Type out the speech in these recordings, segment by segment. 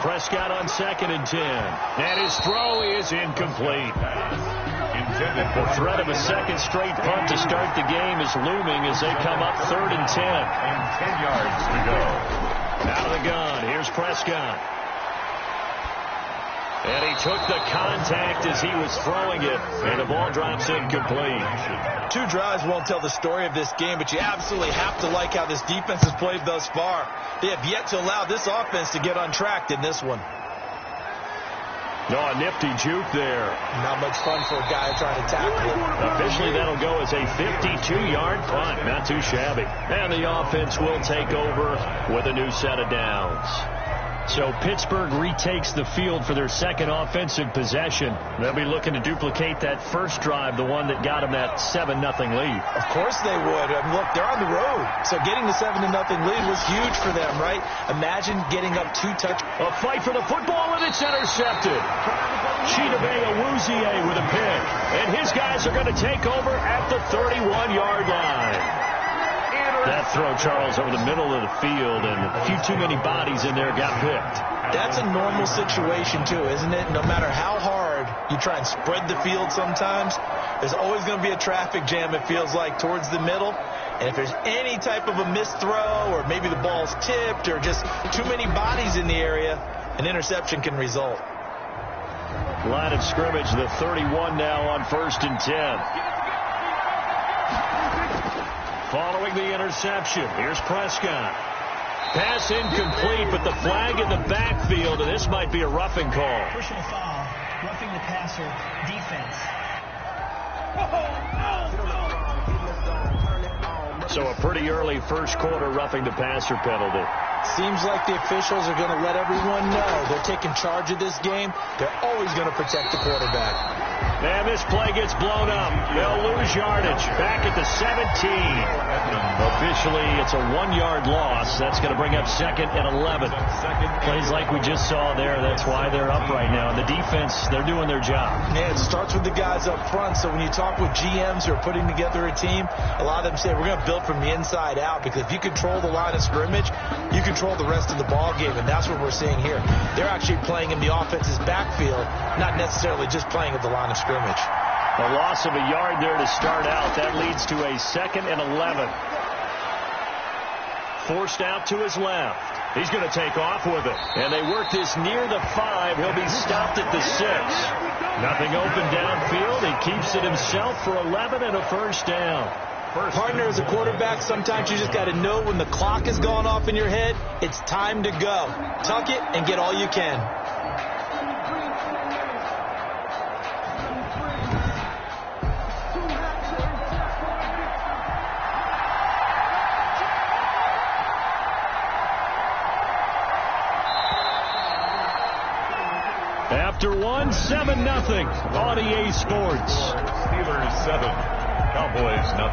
Prescott on 2nd and 10. And his throw is incomplete. The threat of a second straight punt to start the game is looming as they come up 3rd and 10. And 10 yards to go. Out of the gun, here's Prescott. And he took the contact as he was throwing it, and the ball drops incomplete. 2 drives won't tell the story of this game, but you absolutely have to like how this defense has played thus far. They have yet to allow this offense to get untracked in this one. No, a nifty juke there. Not much fun for a guy trying to tackle it. Officially, that'll go as a 52-yard punt. Not too shabby. And the offense will take over with a new set of downs. So Pittsburgh retakes the field for their second offensive possession. They'll be looking to duplicate that first drive, the one that got them that 7-0 lead. Of course they would. I mean, look, they're on the road. So getting the 7-0 lead was huge for them, right? Imagine getting up 2 touchdowns. A fight for the football, and it's intercepted. Chidobe Awuzie with a pick. And his guys are going to take over at the 31-yard line. That throw, Charles, over the middle of the field, and a few too many bodies in there got picked. That's a normal situation, too, isn't it? No matter how hard you try and spread the field sometimes, there's always going to be a traffic jam, it feels like, towards the middle. And if there's any type of a missed throw, or maybe the ball's tipped, or just too many bodies in the area, an interception can result. Line of scrimmage, the 31 now on 1st and 10. Following the interception, here's Prescott. Pass incomplete, but the flag in the backfield, and this might be a roughing call. Personal foul, roughing the passer, defense. So a pretty early first quarter roughing the passer penalty. Seems like the officials are going to let everyone know they're taking charge of this game. They're always going to protect the quarterback. And this play gets blown up. They'll lose yardage. Back at the 17. Officially, it's a 1-yard loss. That's going to bring up 2nd and 11. Plays like we just saw there. That's why they're up right now. And the defense, they're doing their job. Yeah, it starts with the guys up front. So when you talk with GMs who are putting together a team, a lot of them say, we're going to build from the inside out. Because if you control the line of scrimmage, you control the rest of the ball game. And that's what we're seeing here. They're actually playing in the offense's backfield, not necessarily just playing at the line of scrimmage. A loss of a yard there to start out. That leads to a 2nd and 11. Forced out to his left. He's going to take off with it. And they work this near the 5. He'll be stopped at the 6. Nothing open downfield. He keeps it himself for 11 and a first down. Partner, as a quarterback, sometimes you just got to know when the clock has gone off in your head, it's time to go. Tuck it and get all you can. After 7-0 on EA Sports. Steelers 7, Cowboys 0.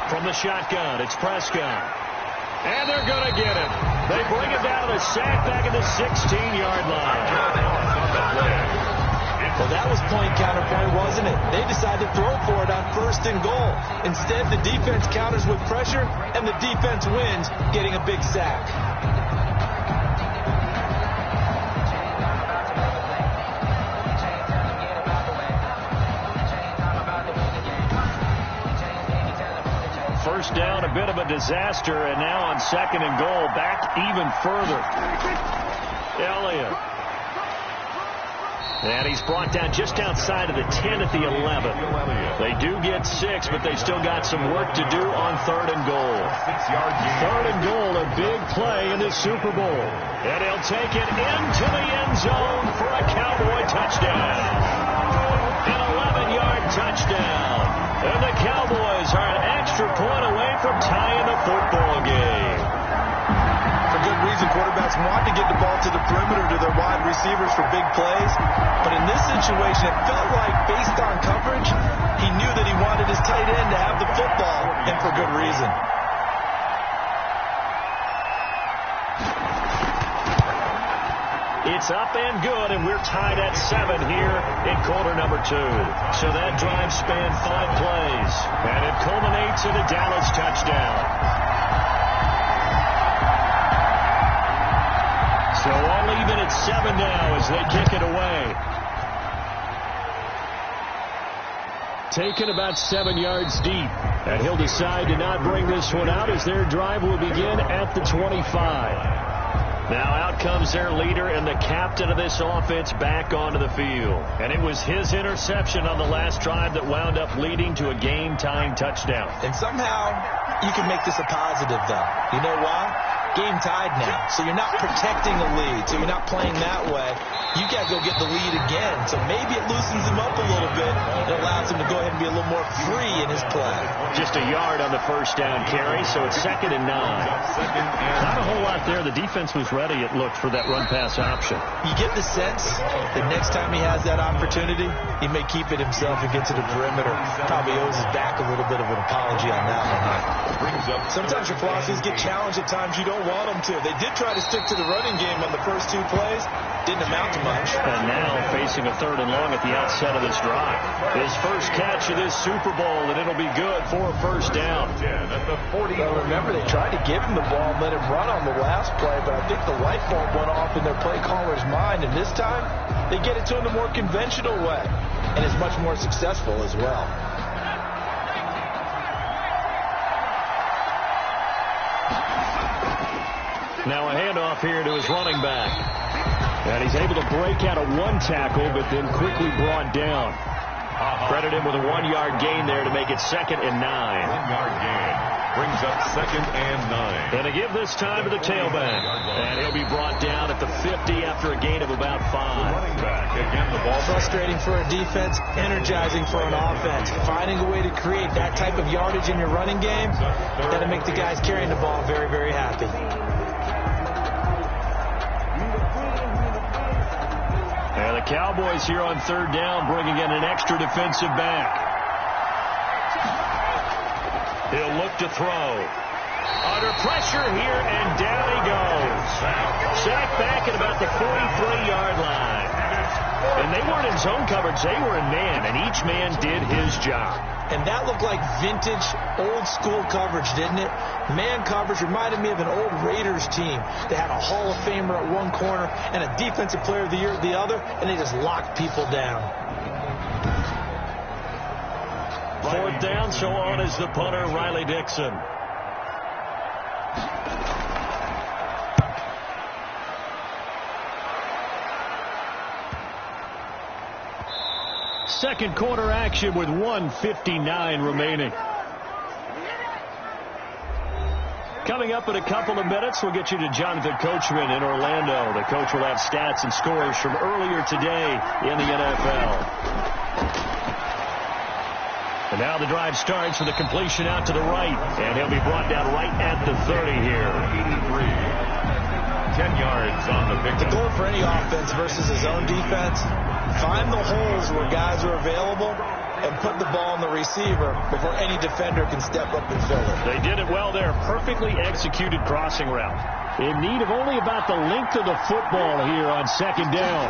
From the shotgun, it's Prescott. And they're going to get him. They bring him down a sack back at the 16-yard line. Well, that was point counterpoint, wasn't it? They decided to throw for it on 1st and goal. Instead, the defense counters with pressure, and the defense wins, getting a big sack. First down, a bit of a disaster, and now on 2nd and goal, back even further. Elliott. And he's brought down just outside of the 10 at the 11. They do get 6, but they still got some work to do on 3rd and goal. 3rd and goal, a big play in this Super Bowl. And he'll take it into the end zone for a Cowboy touchdown. An 11-yard touchdown. And the Cowboys are an extra point away from tying the football game. For good reason, quarterbacks want to get the ball to the perimeter to their wide receivers for big plays. But in this situation, it felt like, based on coverage, he knew that he wanted his tight end to have the football, and for good reason. It's up and good, and we're tied at 7 here in quarter number 2. So that drive spanned 5 plays, and it culminates in a Dallas touchdown. So all even at 7 now as they kick it away. Taken about 7 yards deep. And he'll decide to not bring this one out as their drive will begin at the 25. Now out comes their leader and the captain of this offense back onto the field. And it was his interception on the last drive that wound up leading to a game-tying touchdown. And somehow you can make this a positive, though. You know why? Game tied now, so you're not protecting the lead, so you're not playing that way. You got to go get the lead again, so maybe it loosens him up a little bit. It allows him to go ahead and be a little more free in his play. Just a yard on the first down carry, so it's 2nd and 9. Not a whole lot there. The defense was ready, it looked, for that run-pass option. You get the sense that next time he has that opportunity, he may keep it himself and get to the perimeter. Probably owes his back a little bit of an apology on that one. Sometimes your philosophies get challenged at times you don't want them to. They did try to stick to the running game on the first 2 plays. Didn't amount to much. And now facing a 3rd and long at the outset of this drive. His first catch of this Super Bowl, and it'll be good for a first down. At the 40. Well, remember, they tried to give him the ball and let him run on the last play, but I think the light bulb went off in their play caller's mind, and this time they get it to him the more conventional way, and is much more successful as well. Now a handoff here to his running back. And he's able to break out of 1 tackle, but then quickly brought down. Credit him with a 1-yard gain there to make it 2nd and 9. 1-yard gain brings up 2nd and 9. And to give this time to the tailback. And he'll be brought down at the 50 after a gain of about 5. Running back again, the ball. Frustrating for a defense, energizing for an offense. Finding a way to create that type of yardage in your running game, got to make the guys carrying the ball very, very happy. And the Cowboys here on 3rd down, bringing in an extra defensive back. He'll look to throw. Under pressure here, and down he goes. Sacked back at about the 43-yard line. And they weren't in zone coverage, they were in man, and each man did his job. And that looked like vintage, old-school coverage, didn't it? Man coverage reminded me of an old Raiders team. They had a Hall of Famer at one corner and a Defensive Player of the Year at the other, and they just locked people down. 4th down, so on is the punter, Riley Dixon. Second quarter action with 1:59 remaining. Coming up in a couple of minutes, we'll get you to Jonathan Coachman in Orlando. The coach will have stats and scores from earlier today in the NFL. And now the drive starts with a completion out to the right. And he'll be brought down right at the 30 here. 10 yards on the pickup. The goal for any offense versus his own defense, find the holes where guys are available and put the ball on the receiver before any defender can step up and fill it. They did it well there. Perfectly executed crossing route. In need of only about the length of the football here on 2nd down.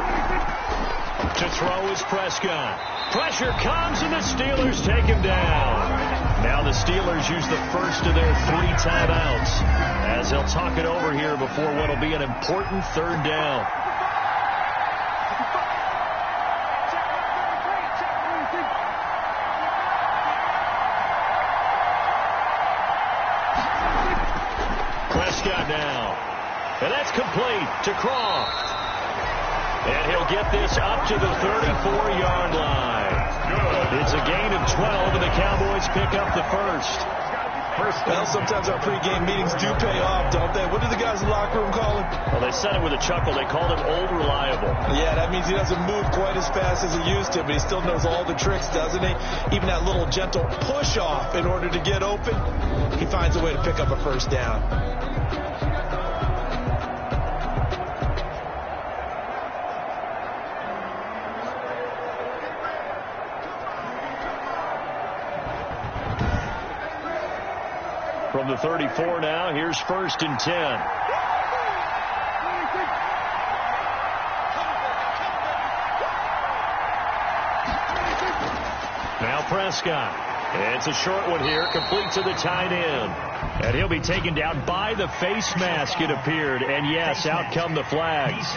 To throw is Prescott. Pressure comes, and the Steelers take him down. Now the Steelers use the first of their 3 timeouts as they'll talk it over here before what will be an important 3rd down. Prescott now. And that's complete to Croft. And he'll get this up to the 34-yard line. It's a gain of 12, and the Cowboys pick up the first. Well, sometimes our pregame meetings do pay off, don't they? What do the guys in the locker room call him? Well, they said it with a chuckle. They called him Old Reliable. Yeah, that means he doesn't move quite as fast as he used to, but he still knows all the tricks, doesn't he? Even that little gentle push-off in order to get open, he finds a way to pick up a first down. From the 34 now, here's 1st and 10. Now Prescott. It's a short one here, complete to the tight end. And he'll be taken down by the face mask, it appeared. And yes, out come the flags.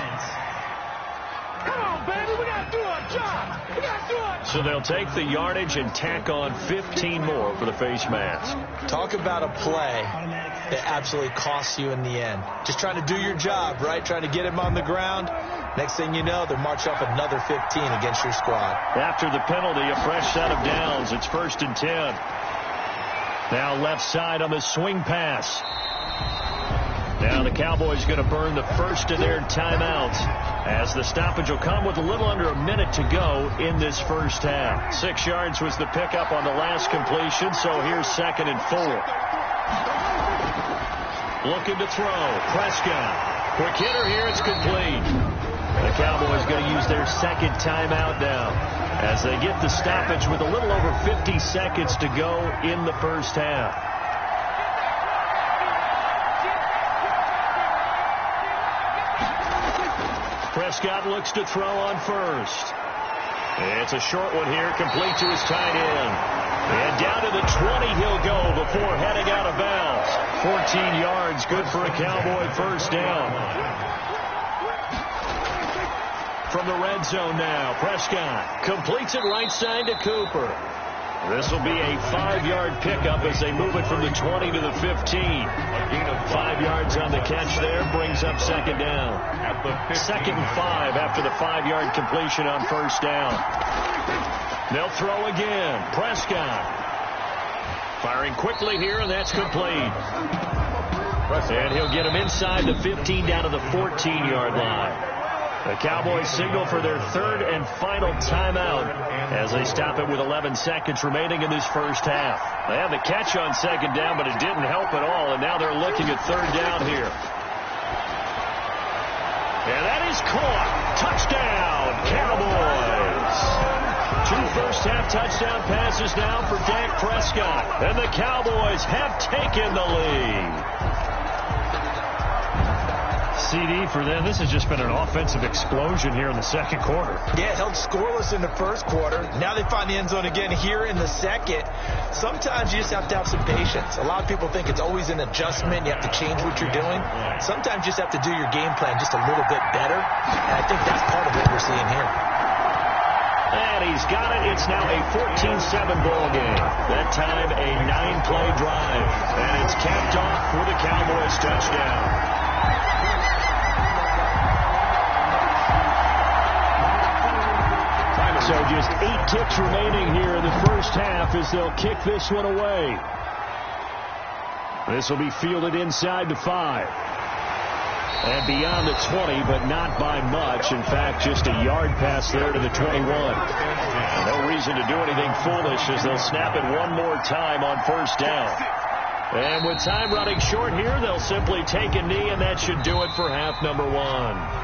Come on, baby, we got to do our job. We got to do our job. So they'll take the yardage and tack on 15 more for the face mask. Talk about a play that absolutely costs you in the end. Just trying to do your job, right? Trying to get him on the ground. Next thing you know, they're marching off another 15 against your squad. After the penalty, a fresh set of downs. It's 1st and 10. Now left side on the swing pass. Now the Cowboys going to burn the first of their timeouts as the stoppage will come with a little under a minute to go in this first half. 6 yards was the pickup on the last completion, so here's 2nd and 4. Looking to throw. Prescott. Quick hitter here. It's complete. The Cowboys going to use their 2nd timeout now as they get the stoppage with a little over 50 seconds to go in the first half. Prescott looks to throw on first. It's a short one here, complete to his tight end. And down to the 20 he'll go before heading out of bounds. 14 yards, good for a Cowboy first down. From the red zone now, Prescott completes it right side to Cooper. This will be a 5-yard pickup as they move it from the 20 to the 15. A gain of 5 yards on the catch there brings up 2nd down. 2nd and 5 after the 5-yard completion on first down. They'll throw again. Prescott firing quickly here, and that's complete. And he'll get him inside the 15 down to the 14-yard line. The Cowboys signal for their 3rd and final timeout as they stop it with 11 seconds remaining in this first half. They had the catch on 2nd down, but it didn't help at all, and now they're looking at 3rd down here. And that is caught. Touchdown, Cowboys. 2 first-half touchdown passes now for Dak Prescott, and the Cowboys have taken the lead. CD for them. This has just been an offensive explosion here in the 2nd quarter. Yeah, held scoreless in the 1st quarter. Now they find the end zone again here in the 2nd. Sometimes you just have to have some patience. A lot of people think it's always an adjustment. You have to change what you're doing. Sometimes you just have to do your game plan just a little bit better. And I think that's part of what we're seeing here. And he's got it. It's now a 14-7 ball game. That time a 9-play drive. And it's capped off with a Cowboys touchdown. So just 8 kicks remaining here in the first half as they'll kick this one away. This will be fielded inside the 5. And beyond the 20, but not by much. In fact, just a yard pass there to the 21. No reason to do anything foolish as they'll snap it one more time on first down. And with time running short here, they'll simply take a knee, and that should do it for half number 1.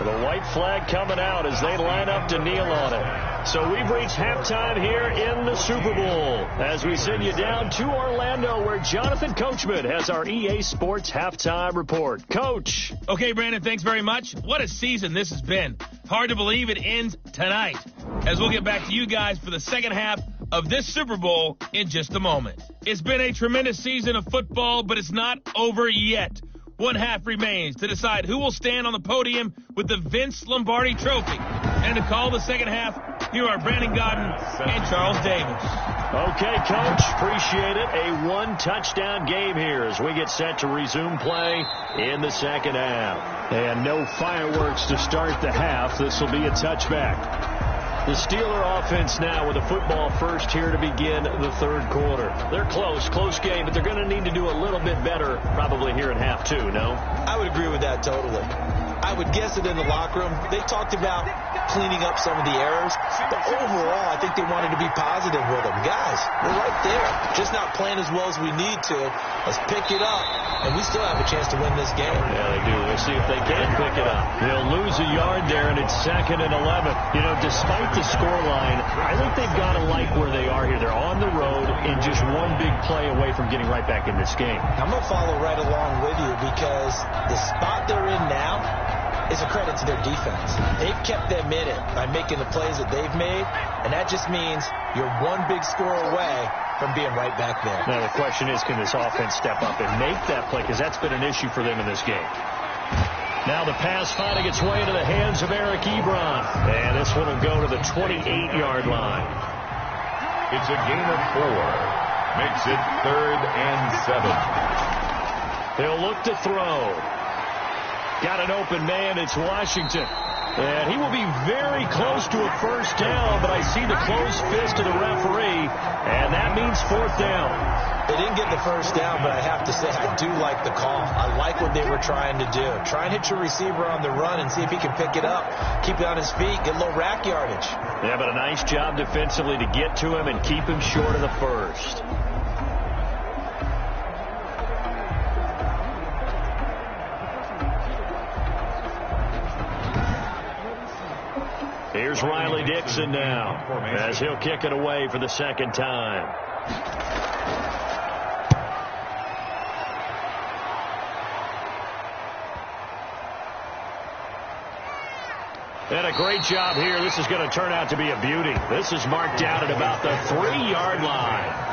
The white flag coming out as they line up to kneel on it. So we've reached halftime here in the Super Bowl as we send you down to Orlando where Jonathan Coachman has our EA Sports Halftime Report. Coach. Okay, Brandon, thanks very much. What a season this has been. Hard to believe it ends tonight as we'll get back to you guys for the 2nd half of this Super Bowl in just a moment. It's been a tremendous season of football, but it's not over yet. One half remains to decide who will stand on the podium with the Vince Lombardi Trophy. And to call the 2nd half, here are Brandon Godden and Charles Davis. Okay, Coach, appreciate it. A 1-touchdown game here as we get set to resume play in the 2nd half. And no fireworks to start the half. This will be a touchback. The Steeler offense now with a football first here to begin the 3rd quarter. They're close game, but they're going to need to do a little bit better probably here in half 2, no? I would agree with that totally. I would guess that in the locker room, they talked about cleaning up some of the errors, but overall, I think they wanted to be positive with them. Guys, we're right there, just not playing as well as we need to. Let's pick it up, and we still have a chance to win this game. Yeah, they do. We'll see if they can pick it up. They'll lose a yard there, and it's 2nd and 11. You know, despite the scoreline, I think they've got to like where they are here. They're on the road and just one big play away from getting right back in this game. I'm going to follow right along with you because the spot they're in now, is a credit to their defense. They've kept them in it by making the plays that they've made, and that just means you're one big score away from being right back there. Now the question is, can this offense step up and make that play? Because that's been an issue for them in this game. Now the pass finding its way into the hands of Eric Ebron. And this one will go to the 28-yard line. It's a gain of 4. Makes it 3rd and 7. He'll look to throw. Got an open man. It's Washington. And he will be very close to a first down, but I see the closed fist of the referee, and that means 4th down. They didn't get the first down, but I have to say I do like the call. I like what they were trying to do. Try and hit your receiver on the run and see if he can pick it up, keep it on his feet, get a little rack yardage. Yeah, but a nice job defensively to get to him and keep him short of the first. Here's Riley Dixon now, as he'll kick it away for the second time. And a great job here. This is going to turn out to be a beauty. This is marked down at about the 3-yard line.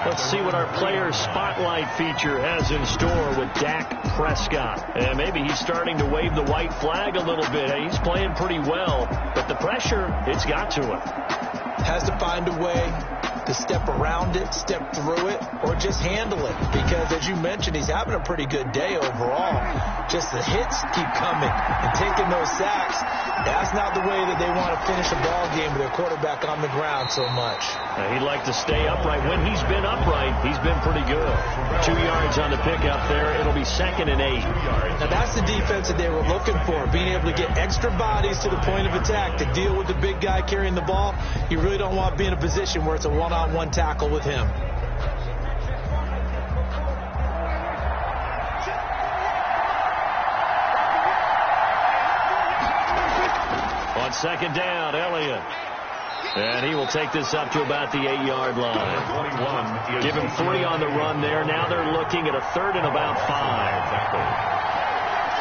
Let's see what our player spotlight feature has in store with Dak Prescott. And maybe he's starting to wave the white flag a little bit. He's playing pretty well, but the pressure, it's got to him. Has to find a way to step around it, step through it, or just handle it. Because, as you mentioned, he's having a pretty good day overall. Just the hits keep coming and taking those sacks. That's not the way that they want to finish a ball game with their quarterback on the ground so much. He'd like to stay upright. When he's been upright, he's been pretty good. 2 yards on the pickup there. It'll be 2nd and 8. Now, that's the defense that they were looking for, being able to get extra bodies to the point of attack to deal with the big guy carrying the ball. You really don't want to be in a position where it's a one-on-one tackle with him. On 2nd down, Elliott. And he will take this up to about the 8-yard line. Give him 3 on the run there. Now they're looking at a 3rd and about 5.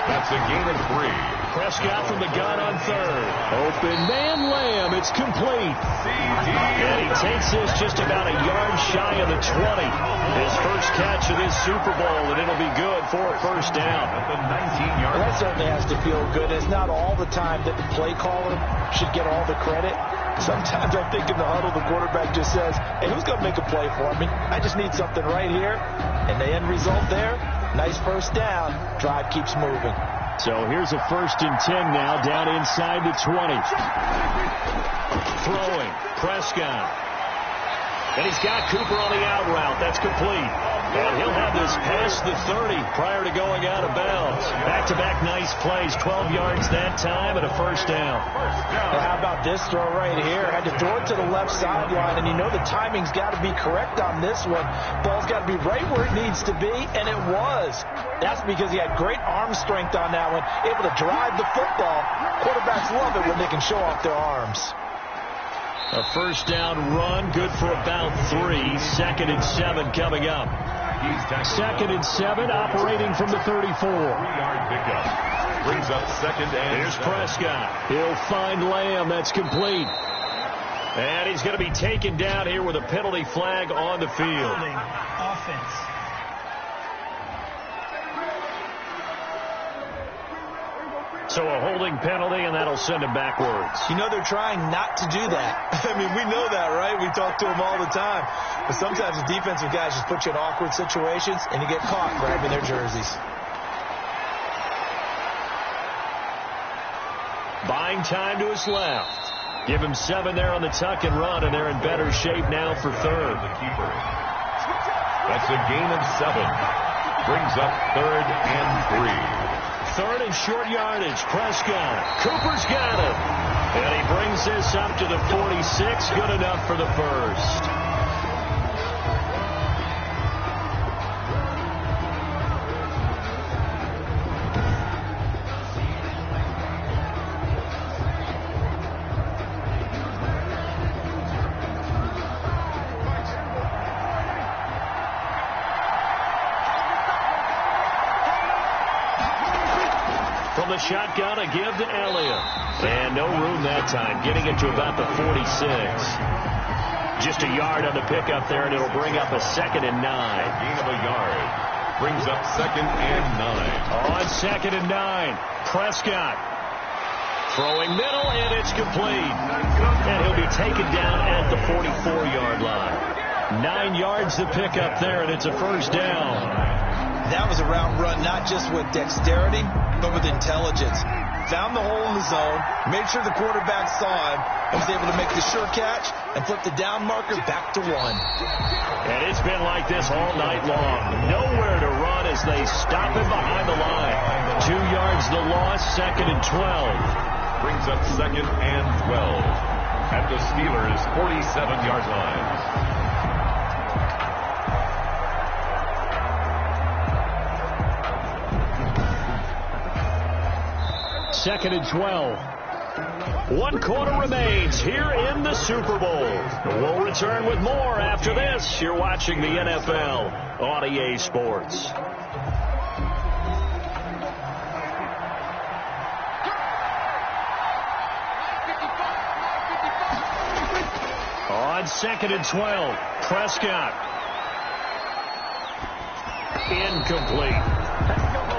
That's a gain of 3. Prescott from the gun on 3rd. Open man Lamb. It's complete. And he takes this just about a yard shy of the 20. His first catch of this Super Bowl, and it'll be good for a first down. At the 19-yard Well, that certainly has to feel good. It's not all the time that the play caller should get all the credit. Sometimes I think in the huddle, the quarterback just says, hey, who's going to make a play for me? I just need something right here. And the end result there, nice first down. Drive keeps moving. So here's a 1st and 10 now, down inside the 20. Throwing, Prescott. And he's got Cooper on the out route. That's complete. And he'll have this past the 30 prior to going out of bounds. Back-to-back nice plays, 12 yards that time and a first down. Well, how about this throw right here? Had to throw it to the left sideline, and you know the timing's got to be correct on this one. Ball's got to be right where it needs to be, and it was. That's because he had great arm strength on that one, able to drive the football. Quarterbacks love it when they can show off their arms. A first down run, good for about 3. 2nd and 7 coming up. 2nd and 7, operating from the 34. 3-yard pickup. Brings up 2nd and Here's 7. Prescott. He'll find Lamb. That's complete. And he's going to be taken down here with a penalty flag on the field. Offense. So a holding penalty, and that'll send him backwards. You know they're trying not to do that. I mean, we know that, right? We talk to them all the time. But sometimes the defensive guys just put you in awkward situations, and you get caught grabbing their jerseys. Buying time to his left. Give him 7 there on the tuck and run, and they're in better shape now for 3rd. The keeper. That's a gain of 7. Brings up 3rd and 3. 3rd and short yardage. Prescott. Cooper's got it. And he brings this up to the 46. Good enough for the first. From the shotgun, a give to Elliott. And no room that time, getting it to about the 46. Just a yard on the pickup there, and it'll bring up a 2nd and 9. Gain of a yard. Brings up 2nd and 9. On 2nd and 9, Prescott. Throwing middle, and it's complete. And he'll be taken down at the 44-yard line. 9 yards to pick up there, and it's a first down. That was a route run, not just with dexterity, but with intelligence. Found the hole in the zone, made sure the quarterback saw him, and was able to make the sure catch and flip the down marker back to 1. And it's been like this all night long. Nowhere to run as they stop him behind the line. 2 yards the loss, 2nd and 12. Brings up 2nd and 12 at the Steelers' 47-yard line. 2nd and 12. 1 quarter remains here in the Super Bowl. We'll return with more after this. You're watching the NFL on EA Sports. On 2nd and 12, Prescott. Incomplete.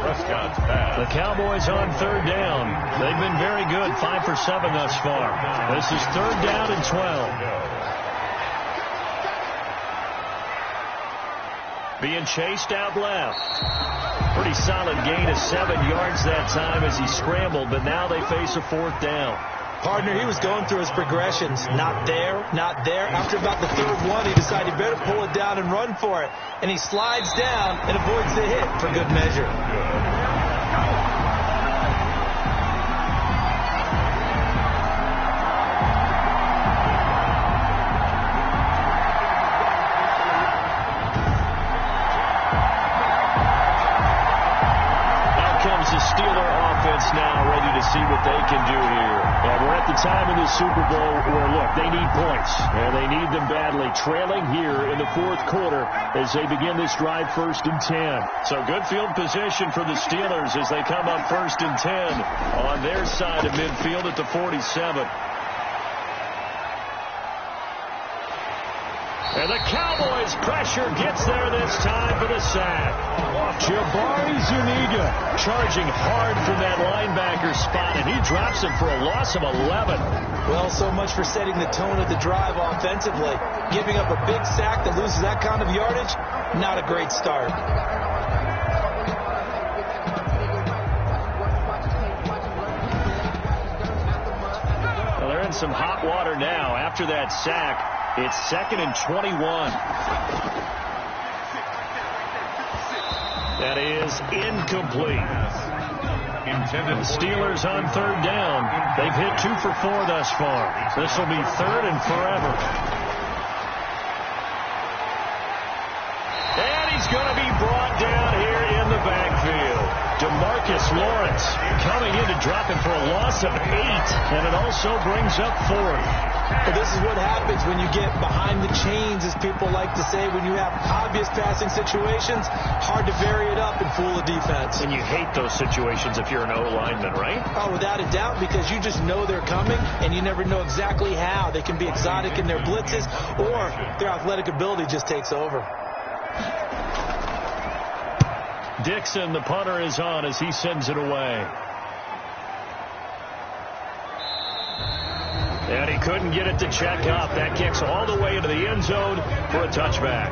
Prescott's pass. The Cowboys on 3rd down. They've been very good, 5 for 7 thus far. This is 3rd down and 12. Being chased out left. Pretty solid gain of 7 yards that time as he scrambled, but now they face a 4th down. Partner, he was going through his progressions. Not there, not there. After about the 3rd one, he decided he better pull it down and run for it. And he slides down and avoids the hit for good measure. The Steeler offense now ready to see what they can do here. And we're at the time in the Super Bowl where, look, they need points. And they need them badly. Trailing here in the 4th quarter as they begin this drive 1st and 10. So good field position for the Steelers as they come up 1st and 10 on their side of midfield at the 47. And the Cowboys' pressure gets there this time for the sack. Jabari Zuniga charging hard from that linebacker spot, and he drops him for a loss of 11. Well, so much for setting the tone of the drive offensively. Giving up a big sack that loses that kind of yardage, not a great start. Well, they're in some hot water now after that sack. It's 2nd and 21. That is incomplete. The Steelers on 3rd down. They've hit 2 for 4 thus far. This will be 3rd and forever. And he's going to be brought down here in the backfield. DeMarcus Lawrence coming in to drop him for a loss of 8. And it also brings up 4th. But this is what happens when you get behind the chains, as people like to say. When you have obvious passing situations, hard to vary it up and fool a defense. And you hate those situations if you're an O-lineman, right? Oh, without a doubt, because you just know they're coming, and you never know exactly how. They can be exotic in their blitzes, or their athletic ability just takes over. Dixon, the punter, is on as he sends it away. And he couldn't get it to check up. That kicks all the way into the end zone for a touchback.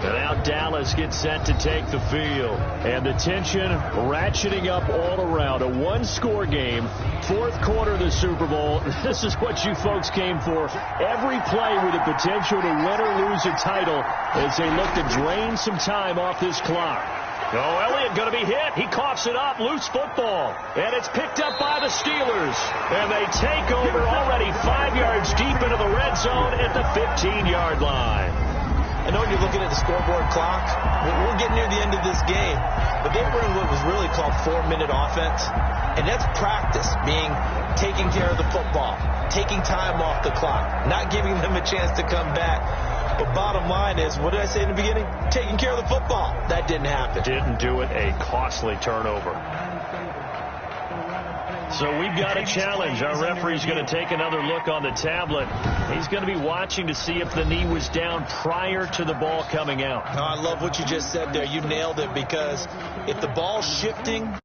And now Dallas gets set to take the field. And the tension ratcheting up all around. A 1-score game. 4th quarter of the Super Bowl. This is what you folks came for. Every play with the potential to win or lose a title as they look to drain some time off this clock. Oh, Elliott going to be hit. He coughs it up. Loose football. And it's picked up by the Steelers. And they take over already 5 yards deep into the red zone at the 15-yard line. I know when you're looking at the scoreboard clock, we're getting near the end of this game. But they were in what was really called 4-minute offense. And that's practice, being taking care of the football, taking time off the clock, not giving them a chance to come back. But bottom line is, what did I say in the beginning? Taking care of the football. That didn't happen. Didn't do it. A costly turnover. So we've got a challenge. Our referee's going to take another look on the tablet. He's going to be watching to see if the knee was down prior to the ball coming out. I love what you just said there. You nailed it, because if the ball's shifting